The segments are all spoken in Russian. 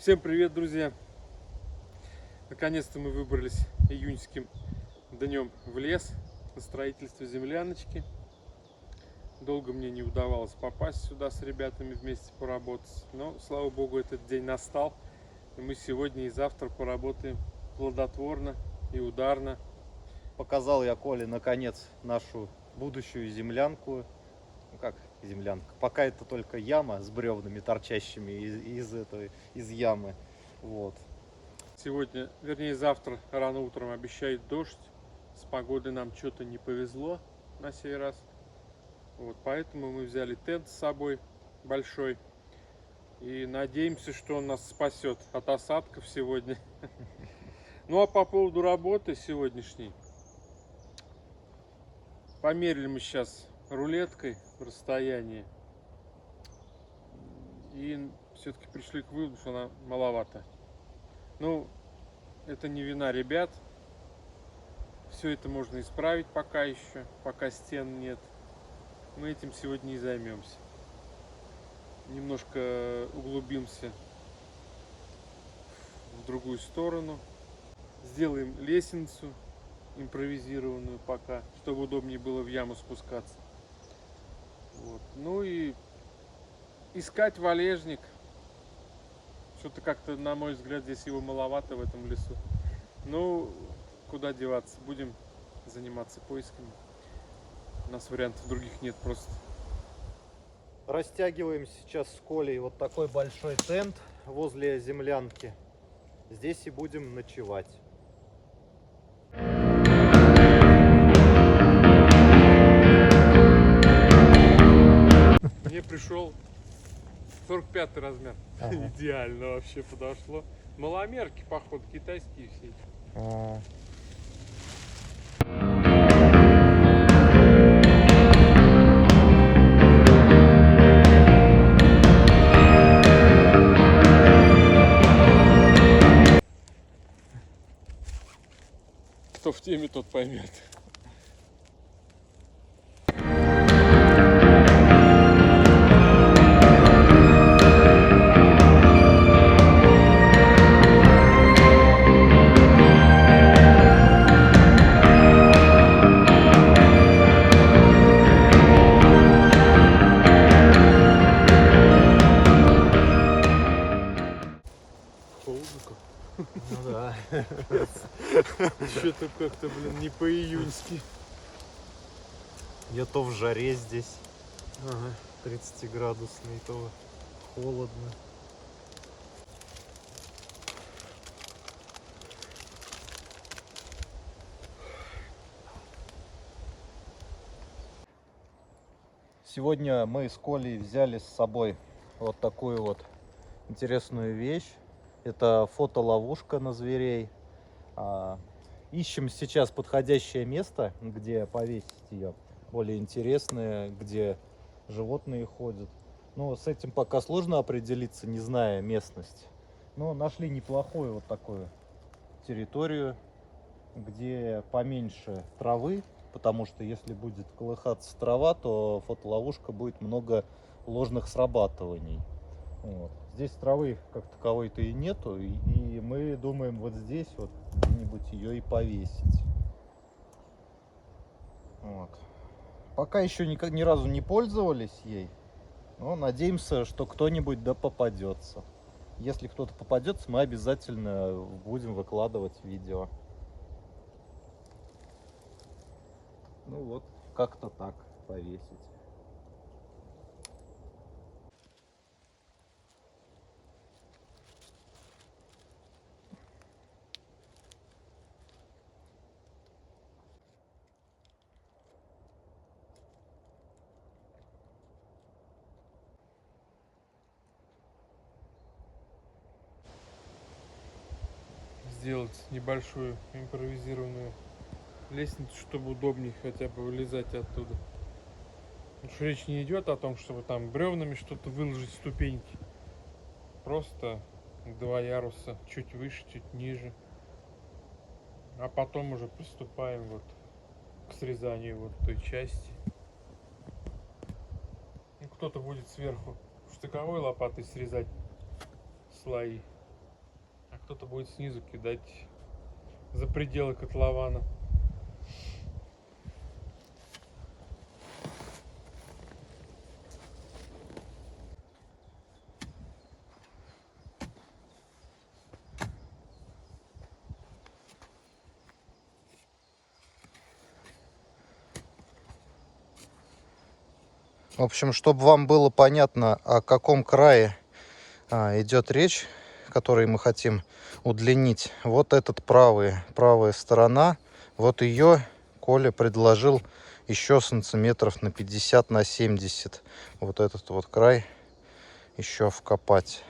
Всем привет, друзья! Наконец-то мы выбрались июньским днем в лес на строительство земляночки. Долго мне не удавалось попасть сюда с ребятами вместе поработать, но, слава богу, этот день настал. И мы сегодня и завтра поработаем плодотворно и ударно. Показал я Коле наконец нашу будущую землянку. Ну как землянка? Пока это только яма с бревнами, торчащими из ямы. Вот. Сегодня, вернее завтра, рано утром обещает дождь. С погодой нам что-то не повезло на сей раз. Вот, поэтому мы взяли тент с собой большой. И надеемся, что он нас спасет от осадков сегодня. Ну а по поводу работы сегодняшней. Померили мы сейчас рулеткой расстояние. И все-таки пришли к выводу, что она маловато. Ну, это не вина ребят. Все это можно исправить пока еще, пока стен нет. Мы этим сегодня и займемся. Немножко углубимся в другую сторону. Сделаем лестницу импровизированную пока, чтобы удобнее было в яму спускаться. Вот. Ну и искать валежник. Что-то как-то, на мой взгляд, здесь его маловато в этом лесу. Ну, куда деваться? Будем заниматься поисками. У нас вариантов других нет просто. Растягиваем сейчас с Колей вот такой большой тент возле землянки. Здесь и будем ночевать. Мне пришел 45 размер. Ага. Идеально вообще подошло. Маломерки, походу, китайские все эти. Кто в теме, тот поймет. Ну да. Что-то как-то, блин, не по-июньски. Я то в жаре здесь, Ага. 30-градусный, то холодно. Сегодня мы с Колей взяли с собой вот такую вот интересную вещь. Это фотоловушка на зверей. Ищем сейчас подходящее место, где повесить ее. Более интересное, где животные ходят. Но с этим пока сложно определиться, не зная местность. Но нашли неплохую вот такую территорию, где поменьше травы. Потому что если будет колыхаться трава, то фотоловушка будет много ложных срабатываний. Вот. Здесь травы как таковой-то и нету, и мы думаем вот здесь вот где-нибудь ее и повесить. Вот. Пока еще ни разу не пользовались ей, но надеемся, что кто-нибудь да попадется. Если кто-то попадется, мы обязательно будем выкладывать видео. Ну вот, как-то так повесить. Сделать небольшую импровизированную лестницу, чтобы удобнее хотя бы вылезать оттуда. Потому что речь не идет о том, чтобы там бревнами что-то выложить, ступеньки. Просто 2 яруса, чуть выше, чуть ниже. А потом уже приступаем вот к срезанию вот той части. Ну, кто-то будет сверху штыковой лопатой срезать слои, кто-то будет снизу кидать за пределы котлована. В общем, чтобы вам было понятно, о каком крае идет речь, который мы хотим удлинить. Вот этот правая сторона, вот ее Коля предложил еще сантиметров на 50 на 70. Вот этот вот край еще вкопать.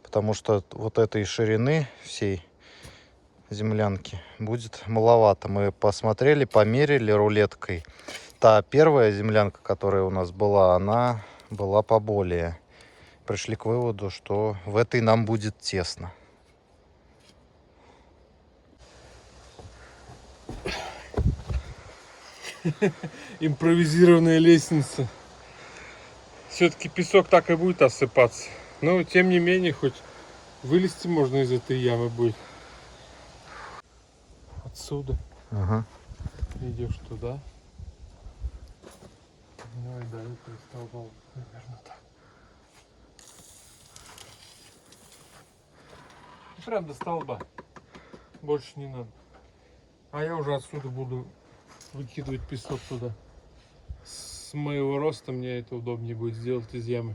Потому что вот этой ширины всей землянки будет маловато. Мы посмотрели, померили рулеткой. Та первая землянка, которая у нас была, она была поболее. Пришли к выводу, что в этой нам будет тесно. Импровизированная лестница. Все-таки песок так и будет осыпаться. Но тем не менее, хоть вылезти можно из этой ямы будет. Отсюда Ага. идешь туда. Ну и да, это столбом, наверное, так. Прям до столба. Больше не надо. А я уже отсюда буду выкидывать песок туда. С моего роста мне это удобнее будет сделать из ямы.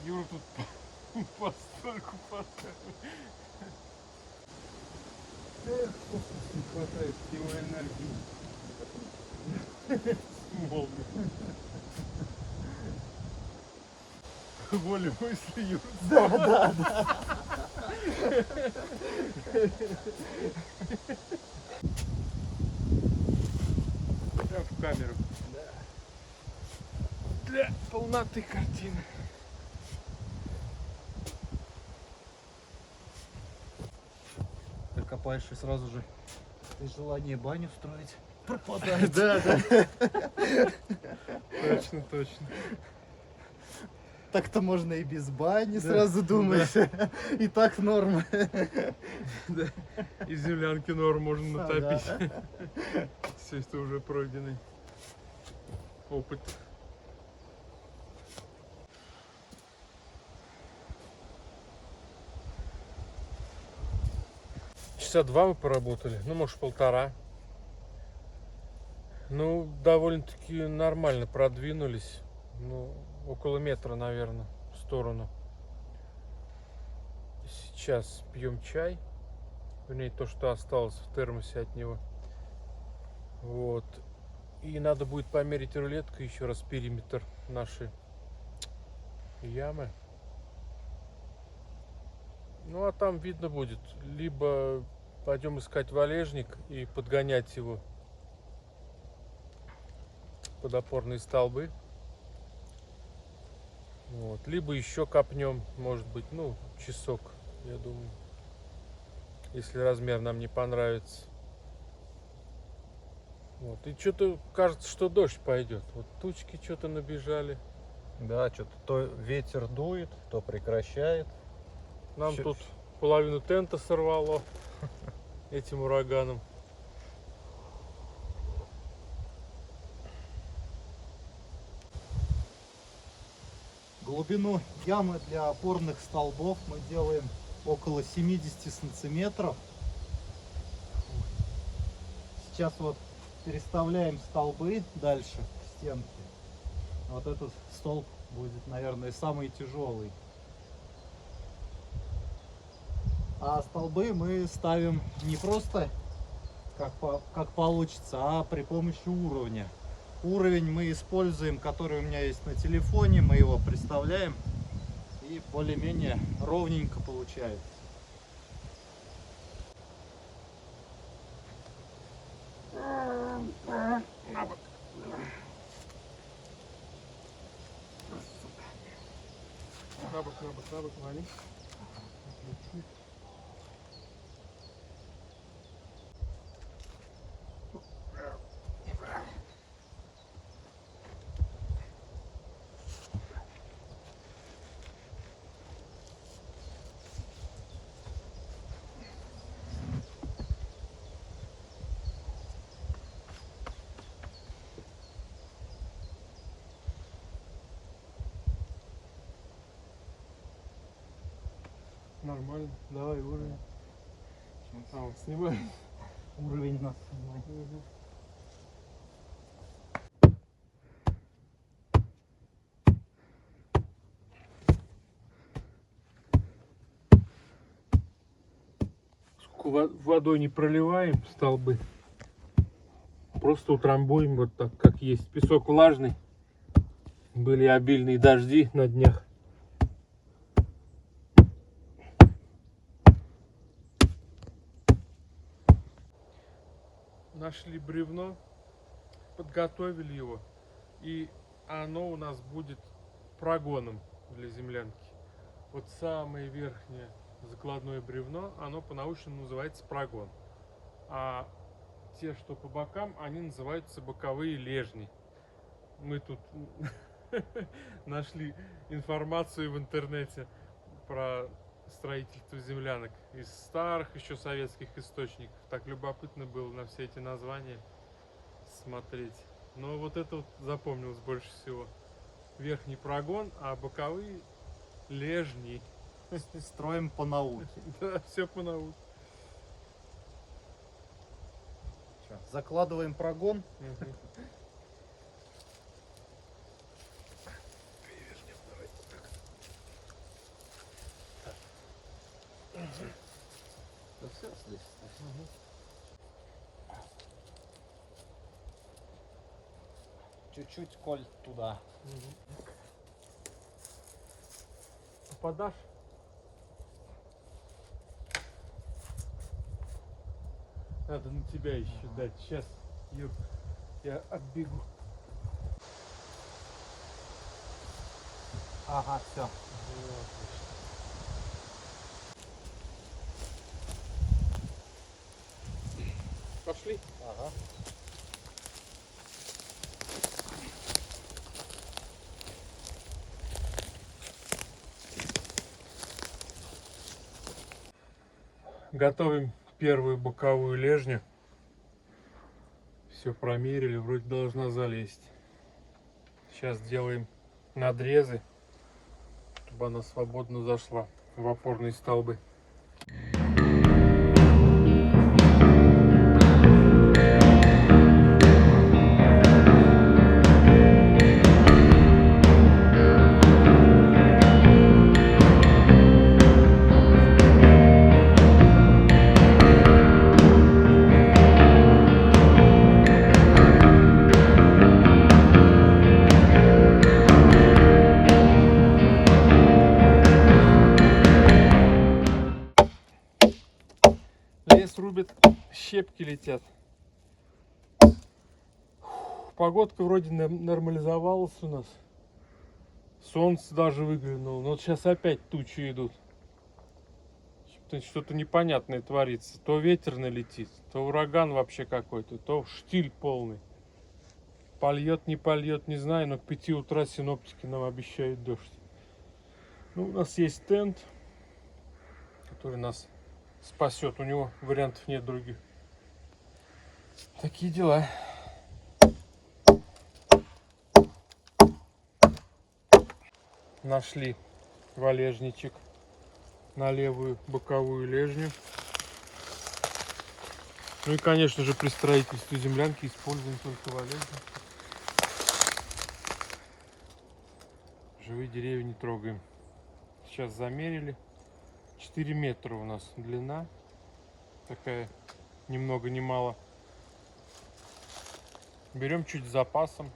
Юра тут постольку поставил. Не хватает его энергии. Молния. Воля мысли, Юра. Да. Прям в камеру. Для полноты картины. Ты копаешь и сразу же желание баню строить пропадает. Да. Точно. Так-то можно и без бани, сразу думаешь. И так норма. Из землянки норм можно натопить. Ага. Все это уже пройденный опыт. Часа 2 мы поработали, ну может 1,5. Ну, довольно-таки нормально продвинулись. Ну, около метра, наверное, в сторону. Сейчас пьем чай. Вернее, то, что осталось в термосе от него. Вот. И надо будет померить рулеткой еще раз периметр нашей ямы. Ну, а там видно будет. Либо пойдем искать валежник и подгонять его под опорные столбы. Вот. Либо еще копнем, может быть, ну, часок, я думаю. Если размер нам не понравится. Вот. И что-то кажется, что дождь пойдет. Вот тучки что-то набежали. Да, что-то то ветер дует, то прекращает. Нам тут половину тента сорвало этим ураганом. Глубину ямы для опорных столбов мы делаем около 70 сантиметров. Сейчас вот переставляем столбы дальше к стенке. Вот этот столб будет, наверное, самый тяжелый. А столбы мы ставим не просто как получится, а при помощи уровня. Уровень мы используем, который у меня есть на телефоне, мы его представляем, и более-менее ровненько получается. На бок, вали. Нормально, давай уровень. А, он снимает. Уровень нас снимает. Водой не проливаем столбы. Просто утрамбуем вот так, как есть. Песок влажный. Были обильные дожди на днях. Нашли бревно, подготовили его, и оно у нас будет прогоном для землянки. Вот самое верхнее закладное бревно, оно по-научному называется прогон. А те, что по бокам, они называются боковые лежни. Мы тут нашли информацию в интернете про строительство землянок из старых еще советских источников. Так любопытно было на все эти названия смотреть. Но вот это вот запомнилось больше всего. Верхний прогон, а боковые лежни. Строим по науке. Да, все по науке. Чё, закладываем прогон. Мгм. Да все здесь. Чуть-чуть, Коль, туда. Попадашь? Надо на тебя еще дать. Сейчас, Юр, я отбегу. Ага, все. Пошли. Ага. Готовим первую боковую лежню. Все промерили, вроде должна залезть. Сейчас делаем надрезы, чтобы она свободно зашла в опорные столбы. Лес рубит, щепки летят. Погодка вроде нормализовалась у нас. Солнце даже выглянуло. Но вот сейчас опять тучи идут. Что-то непонятное творится. То ветер налетит, то ураган вообще какой-то, то штиль полный. Польет, не польет, не знаю, но к 5 утра синоптики нам обещают дождь. Ну, у нас есть тент, который нас спасет. У него вариантов нет других. Такие дела. Нашли валежничек на левую боковую лежню. Ну и, конечно же, при строительстве землянки используем только валежник. Живые деревья не трогаем. Сейчас замерили. 4 метра у нас длина. Такая ни много ни мало. Берем чуть с запасом.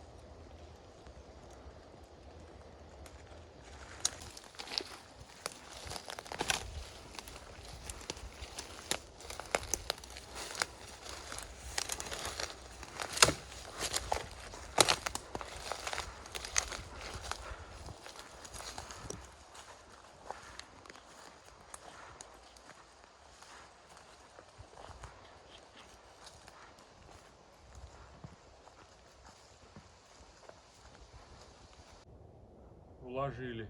уложили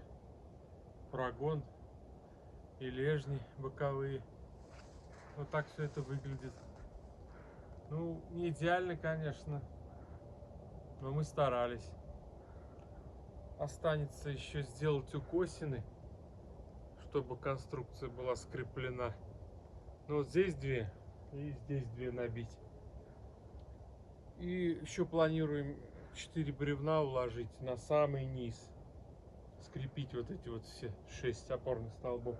прогон и лежни боковые. Вот так все это выглядит. Ну, не идеально, конечно, но мы старались. Останется еще сделать укосины, чтобы конструкция была скреплена. Ну, вот здесь две и здесь две набить. И еще планируем 4 бревна уложить на самый низ. Скрепить вот эти вот все 6 опорных столбов.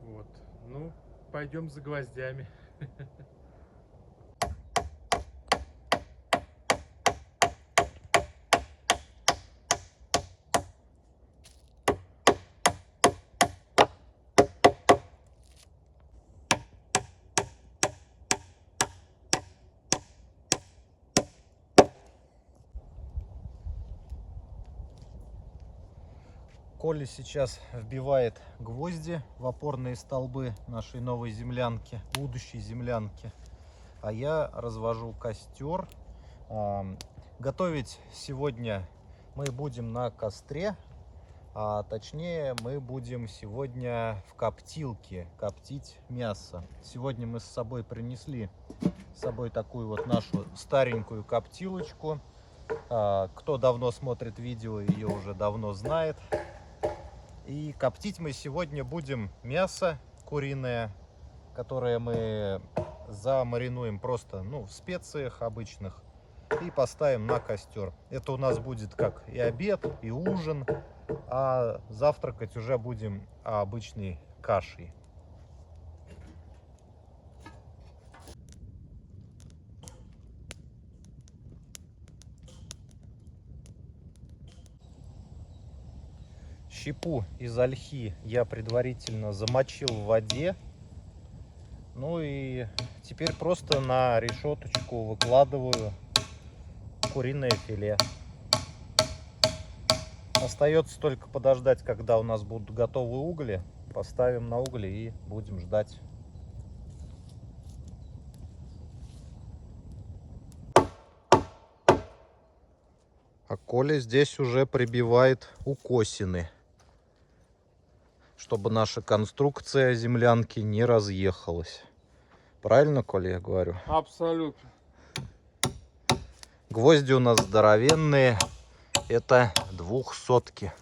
Вот. Ну, пойдем за гвоздями. Коля сейчас вбивает гвозди в опорные столбы нашей новой землянки, будущей землянки. А я развожу костер. Готовить сегодня мы будем на костре, а точнее мы будем сегодня в коптилке коптить мясо. Сегодня мы с собой принесли такую вот нашу старенькую коптилочку. Кто давно смотрит видео, ее уже давно знает. И коптить мы сегодня будем мясо куриное, которое мы замаринуем просто в специях обычных и поставим на костер. Это у нас будет как и обед, и ужин, а завтракать уже будем обычной кашей. Щепу из ольхи я предварительно замочил в воде. Ну и теперь просто на решеточку выкладываю куриное филе. Остается только подождать, когда у нас будут готовы угли. Поставим на угли и будем ждать. А Коля здесь уже прибивает укосины, чтобы наша конструкция землянки не разъехалась. Правильно, Коля, я говорю? Абсолютно. Гвозди у нас здоровенные. Это 200-ки.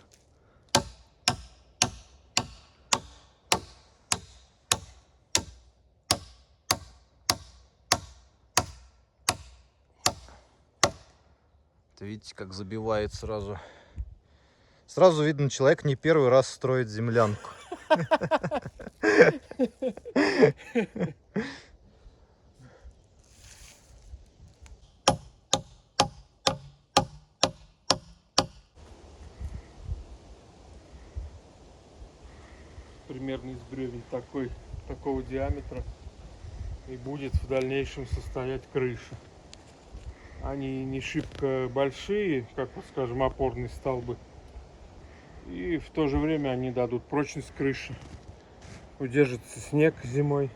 Видите, как забивает сразу. Сразу видно, человек не первый раз строит землянку. Примерно из бревен такого диаметра и будет в дальнейшем состоять крыша. Они не шибко большие, как вот, скажем, опорные столбы. И в то же время они дадут прочность крыши. Удержится снег зимой.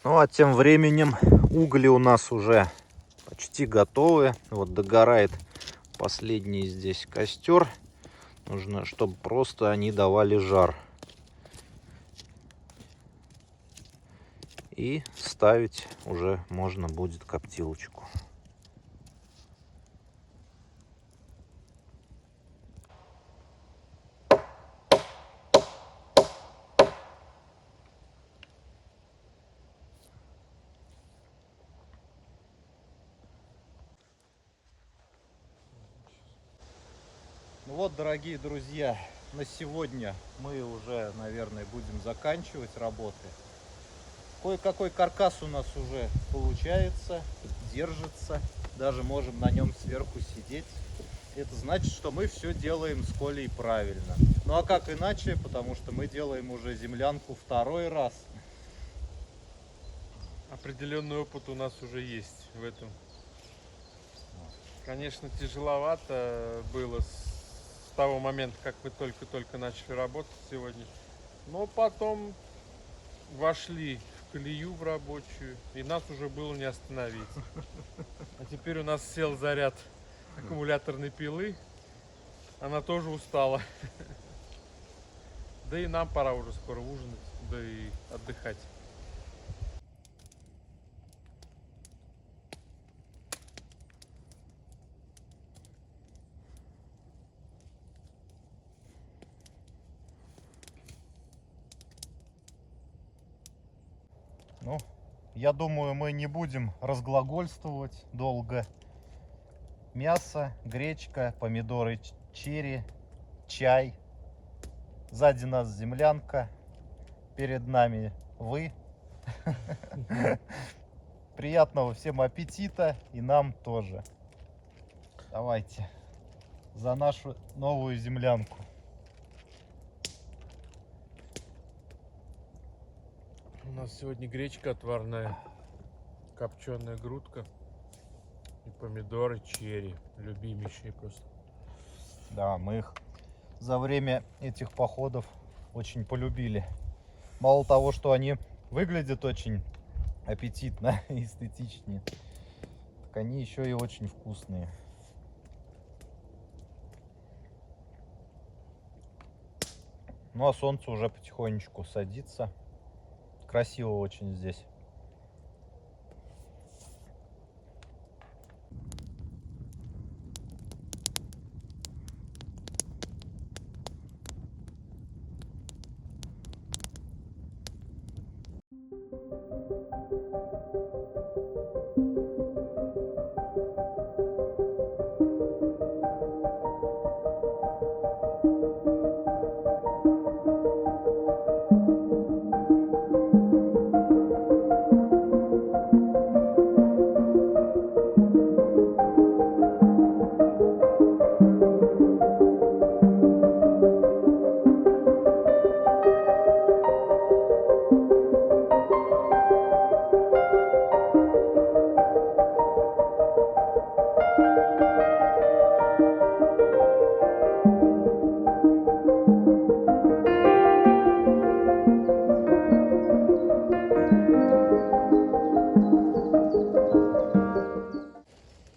Ну а тем временем угли у нас уже почти готовы. Вот догорает последний здесь костер. Нужно, чтобы просто они давали жар. И ставить уже можно будет коптилочку. Ну вот, дорогие друзья, на сегодня мы уже, наверное, будем заканчивать работы. Кое-какой каркас у нас уже получается, держится. Даже можем на нем сверху сидеть. Это значит, что мы все делаем с Колей правильно. Ну а как иначе, потому что мы делаем уже землянку второй раз. Определенный опыт у нас уже есть в этом. Конечно, тяжеловато было с того момента, как мы только-только начали работать сегодня. Но потом вошли в колею в рабочую, и нас уже было не остановить. А теперь у нас сел заряд аккумуляторной пилы. Она тоже устала. Да и нам пора уже скоро ужинать, да и отдыхать. Ну, я думаю, мы не будем разглагольствовать долго. Мясо, гречка, помидоры черри, чай. Сзади нас землянка, перед нами вы. Приятного всем аппетита и нам тоже. Давайте за нашу новую землянку. У нас сегодня гречка отварная, копченая грудка и помидоры черри. Любимейшие просто. Да, мы их за время этих походов очень полюбили. Мало того, что они выглядят очень аппетитно и эстетичнее, так они еще и очень вкусные. Ну а солнце уже потихонечку садится. Красиво очень здесь.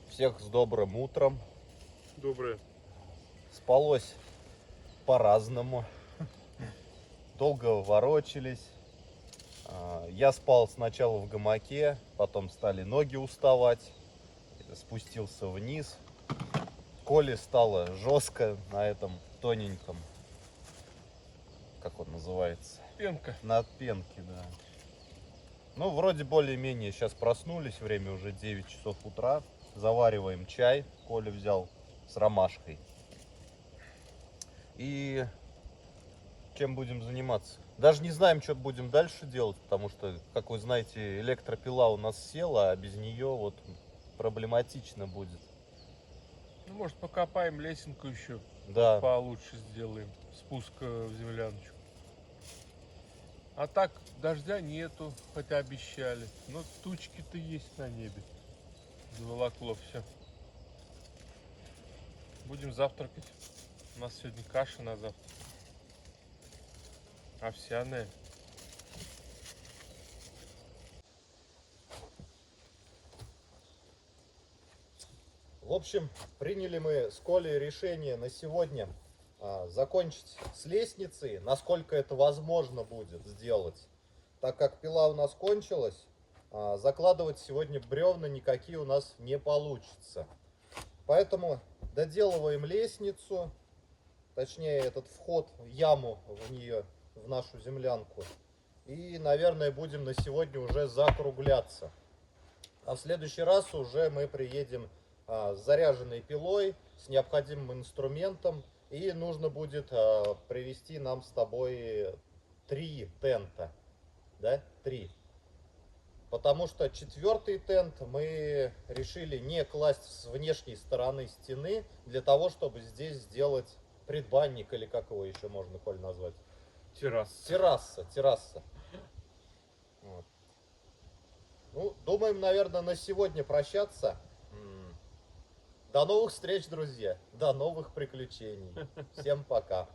Всех с добрым утром. Доброе. Спалось по-разному. Долго ворочались. Я спал сначала в гамаке, потом стали ноги уставать. Спустился вниз. Коле стало жестко на этом тоненьком, как он называется? Пенка. На пенке, да. Ну, вроде более-менее сейчас проснулись, время уже 9 часов утра. Завариваем чай, Коля взял с ромашкой. И чем будем заниматься? Даже не знаем, что будем дальше делать, потому что, как вы знаете, электропила у нас села, а без нее вот проблематично будет. Ну, может, покопаем лесенку еще. Да. Получше сделаем. Спуск в земляночку. А так, дождя нету, хотя обещали. Но тучки-то есть на небе. Заволокло все. Будем завтракать. У нас сегодня каша на завтрак. Овсяная. В общем, приняли мы с Колей решение на сегодня закончить с лестницей, насколько это возможно будет сделать. Так как пила у нас кончилась, закладывать сегодня бревна никакие у нас не получится. Поэтому доделываем лестницу, точнее этот вход в яму в нее, в нашу землянку. И, наверное, будем на сегодня уже закругляться. А в следующий раз уже мы приедем с заряженной пилой, с необходимым инструментом. И нужно будет привезти нам с тобой 3 тента. Да? 3. Потому что 4-й тент мы решили не класть с внешней стороны стены, для того, чтобы здесь сделать предбанник, или как его еще можно, Коль, назвать? Терраса. Вот. Ну, думаем, наверное, на сегодня прощаться. До новых встреч, друзья. До новых приключений. Всем пока.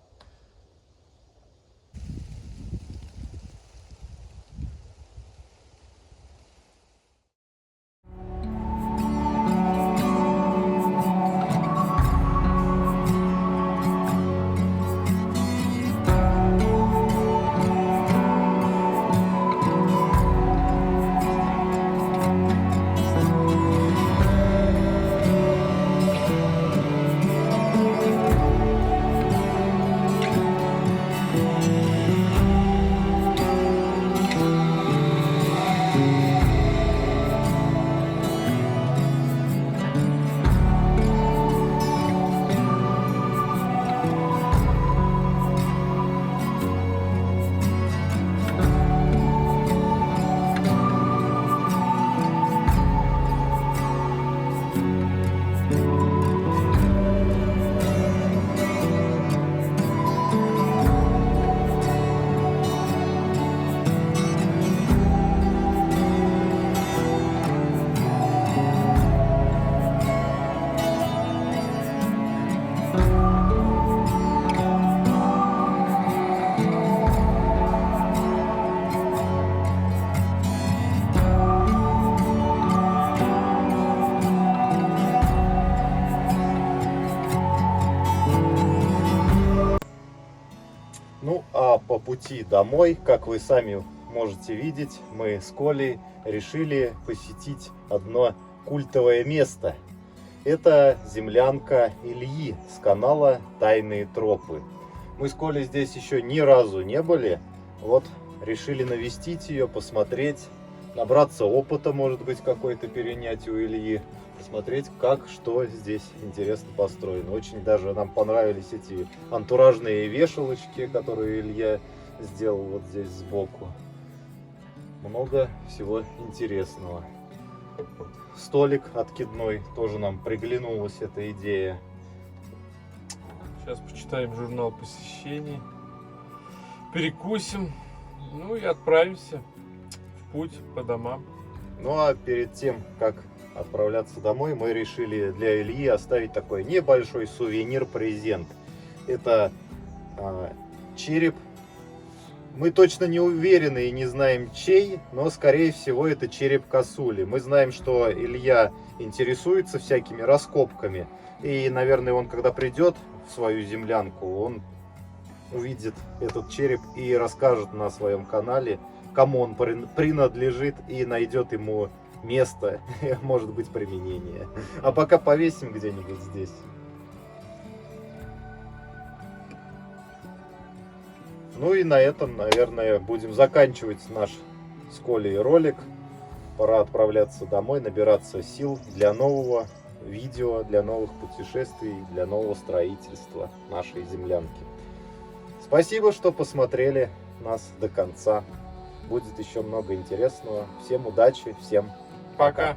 Ну а по пути домой, как вы сами можете видеть, мы с Колей решили посетить одно культовое место. Это землянка Ильи с канала «Тайные тропы». Мы с Колей здесь еще ни разу не были. Вот решили навестить ее, посмотреть, набраться опыта, может быть, какой-то перенять у Ильи. Посмотреть, как, что здесь интересно построено. Очень даже нам понравились эти антуражные вешалочки, которые Илья сделал вот здесь сбоку. Много всего интересного. Столик откидной, тоже нам приглянулась эта идея. Сейчас почитаем журнал посещений, перекусим, ну и отправимся в путь по домам. Ну а перед тем, как отправляться домой, мы решили для Ильи оставить такой небольшой сувенир-презент. Это череп. Мы точно не уверены и не знаем чей, но скорее всего это череп косули. Мы знаем, что Илья интересуется всякими раскопками. И, наверное, он когда придет в свою землянку, он увидит этот череп и расскажет на своем канале, кому он принадлежит, и найдет ему место, может быть, применение. А пока повесим где-нибудь здесь. Ну и на этом, наверное, будем заканчивать наш с Колей ролик. Пора отправляться домой, набираться сил для нового видео, для новых путешествий, для нового строительства нашей землянки. Спасибо, что посмотрели нас до конца. Будет еще много интересного. Всем удачи, всем пока. Пока.